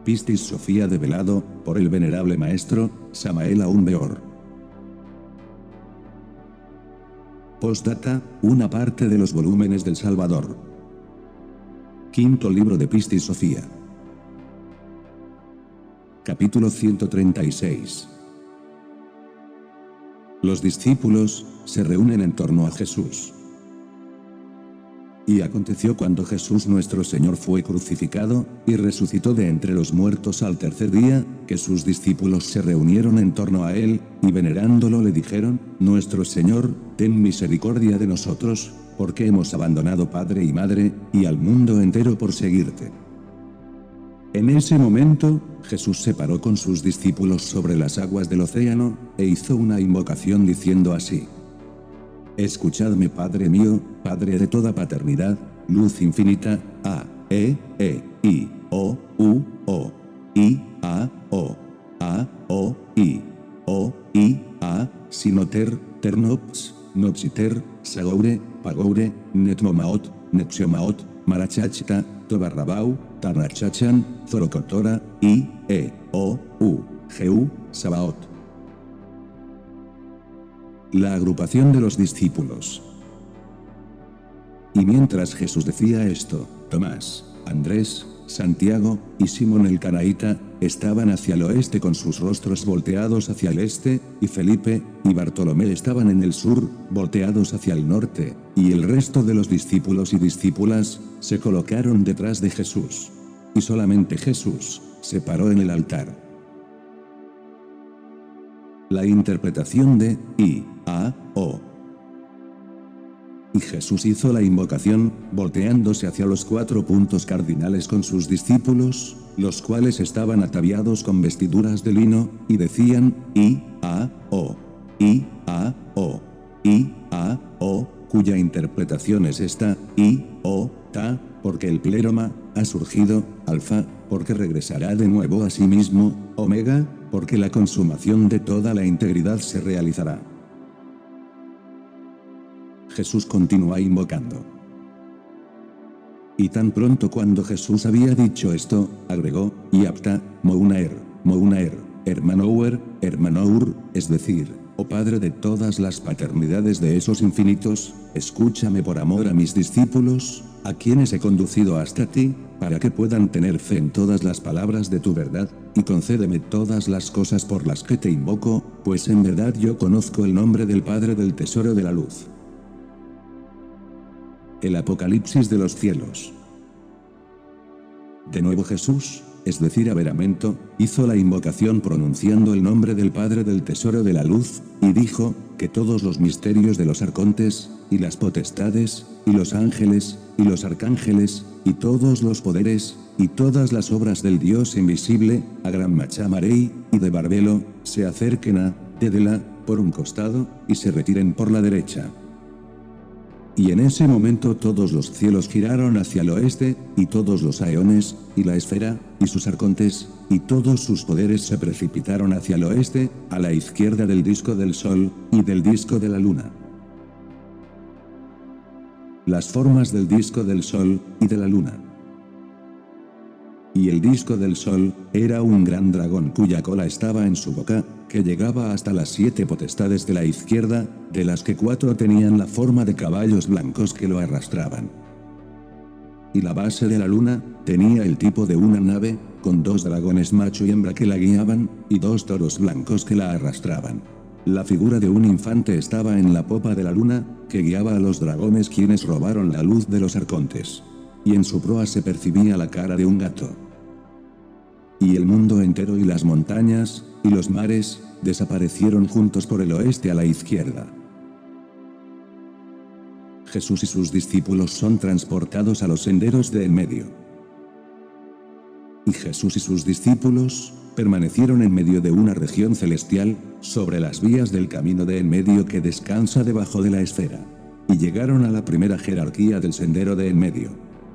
Pistis Sofía develado, por el venerable maestro, Samael Aun Weor. Postdata, una parte de los volúmenes del Salvador. Quinto libro de Pistis Sofía. Capítulo 136. Los discípulos se reúnen en torno a Jesús. Y aconteció cuando Jesús nuestro Señor fue crucificado, y resucitó de entre los muertos al tercer día, que sus discípulos se reunieron en torno a él, y venerándolo le dijeron: Nuestro Señor, ten misericordia de nosotros, porque hemos abandonado padre y madre, y al mundo entero por seguirte. En ese momento, Jesús se paró con sus discípulos sobre las aguas del océano, e hizo una invocación diciendo así: Escuchadme, Padre mío, Padre de toda paternidad, luz infinita, A, E, I, O, U, O, I, A, O, I, A, Sinoter, Ternops, Noxiter, Sagoure, Pagoure, Netmomaot, Nexiomaot, Marachachta, Tobarrabau, Tarrachachan, Zorocotora, I, E, O, U, Geu, Sabaot. La agrupación de los discípulos. Y mientras Jesús decía esto, Tomás, Andrés, Santiago, y Simón el Canaíta, estaban hacia el oeste con sus rostros volteados hacia el este, y Felipe y Bartolomé estaban en el sur, volteados hacia el norte, y el resto de los discípulos y discípulas se colocaron detrás de Jesús. Y solamente Jesús se paró en el altar. La interpretación de I, A, O. Y Jesús hizo la invocación, volteándose hacia los 4 puntos cardinales con sus discípulos, los cuales estaban ataviados con vestiduras de lino, y decían: I, A, O, I, A, O, I, A, O, cuya interpretación es esta: I, O, Ta, porque el pleroma ha surgido, Alfa, porque regresará de nuevo a sí mismo, Omega, porque la consumación de toda la integridad se realizará. Jesús continúa invocando. Y tan pronto cuando Jesús había dicho esto, agregó: Yapta, Mounaer, Hermanouer, Hermanour, es decir: oh Padre de todas las paternidades de esos infinitos, escúchame por amor a mis discípulos, a quienes he conducido hasta ti, para que puedan tener fe en todas las palabras de tu verdad, y concédeme todas las cosas por las que te invoco, pues en verdad yo conozco el nombre del Padre del tesoro de la luz. El Apocalipsis de los cielos. De nuevo Jesús, es decir Aberamento, hizo la invocación pronunciando el nombre del Padre del tesoro de la luz, y dijo, que todos los misterios de los arcontes, y las potestades, y los ángeles, y los arcángeles, y todos los poderes, y todas las obras del Dios invisible, a Gran Machamarei, y de Barbelo, se acerquen a Dedela, por un costado, y se retiren por la derecha. Y en ese momento todos los cielos giraron hacia el oeste, y todos los aeones, y la esfera, y sus arcontes, y todos sus poderes se precipitaron hacia el oeste, a la izquierda del disco del sol, y del disco de la luna. Las formas del disco del sol, y de la luna. Y el disco del sol, era un gran dragón cuya cola estaba en su boca, que llegaba hasta las 7 potestades de la izquierda, de las que 4 tenían la forma de caballos blancos que lo arrastraban. Y la base de la luna, tenía el tipo de una nave, con 2 dragones macho y hembra que la guiaban, y 2 toros blancos que la arrastraban. La figura de un infante estaba en la popa de la luna, que guiaba a los dragones quienes robaron la luz de los arcontes. Y en su proa se percibía la cara de un gato. Y el mundo entero y las montañas, y los mares, desaparecieron juntos por el oeste a la izquierda. Jesús y sus discípulos son transportados a los senderos de en medio. Y Jesús y sus discípulos permanecieron en medio de una región celestial, sobre las vías del camino de en medio que descansa debajo de la esfera. Y llegaron a la primera jerarquía del sendero de en medio.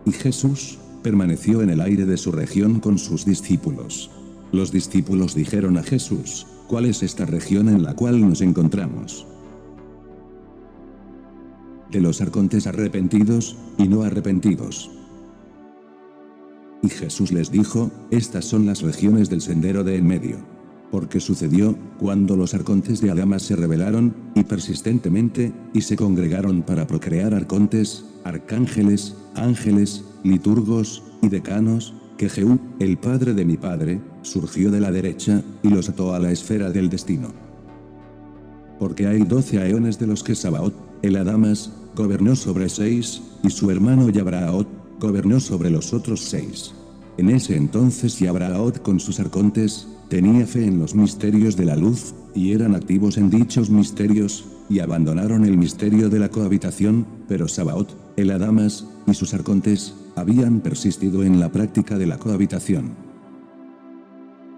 Y Jesús permaneció en el aire de su región con sus discípulos. Los discípulos dijeron a Jesús: ¿cuál es esta región en la cual nos encontramos? De los arcontes arrepentidos, y no arrepentidos. Y Jesús les dijo, estas son las regiones del sendero de en medio. Porque sucedió, cuando los arcontes de Adamas se rebelaron, y persistentemente, y se congregaron para procrear arcontes, arcángeles, ángeles, liturgos, y decanos, que Jehú, el padre de mi padre, surgió de la derecha, y los ató a la esfera del destino. Porque hay 12 aeones de los que Sabaoth, el Adamas, gobernó sobre 6, y su hermano Yabraot, gobernó sobre los otros 6. En ese entonces Yabraot con sus arcontes, tenía fe en los misterios de la luz, y eran activos en dichos misterios, y abandonaron el misterio de la cohabitación, pero Sabaoth, el Adamas, y sus arcontes, habían persistido en la práctica de la cohabitación.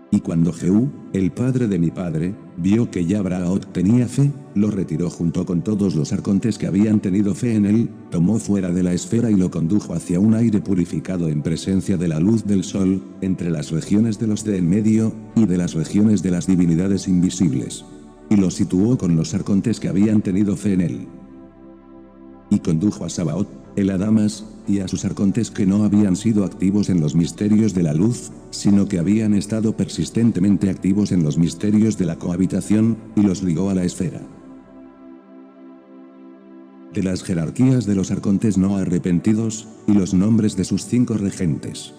Y cuando Jehú, el padre de mi padre, vio que Yabraot tenía fe, lo retiró junto con todos los arcontes que habían tenido fe en él, tomó fuera de la esfera y lo condujo hacia un aire purificado en presencia de la luz del sol, entre las regiones de los de en medio, y de las regiones de las divinidades invisibles. Y lo situó con los arcontes que habían tenido fe en él. Y condujo a Sabaoth, el Adamas, y a sus arcontes que no habían sido activos en los misterios de la luz, sino que habían estado persistentemente activos en los misterios de la cohabitación, y los ligó a la esfera. De las jerarquías de los arcontes no arrepentidos, y los nombres de sus 5 regentes.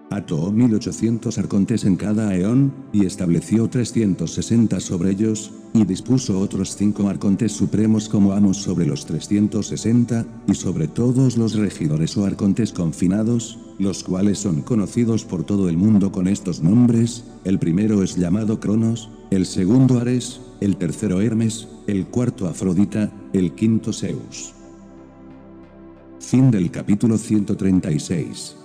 Ató 1800 arcontes en cada aeón, y estableció 360 sobre ellos, y dispuso otros 5 arcontes supremos como amos sobre los 360, y sobre todos los regidores o arcontes confinados, los cuales son conocidos por todo el mundo con estos nombres: el primero es llamado Cronos, el segundo Ares, el tercero Hermes, el cuarto Afrodita, el quinto Zeus. Fin del capítulo 136.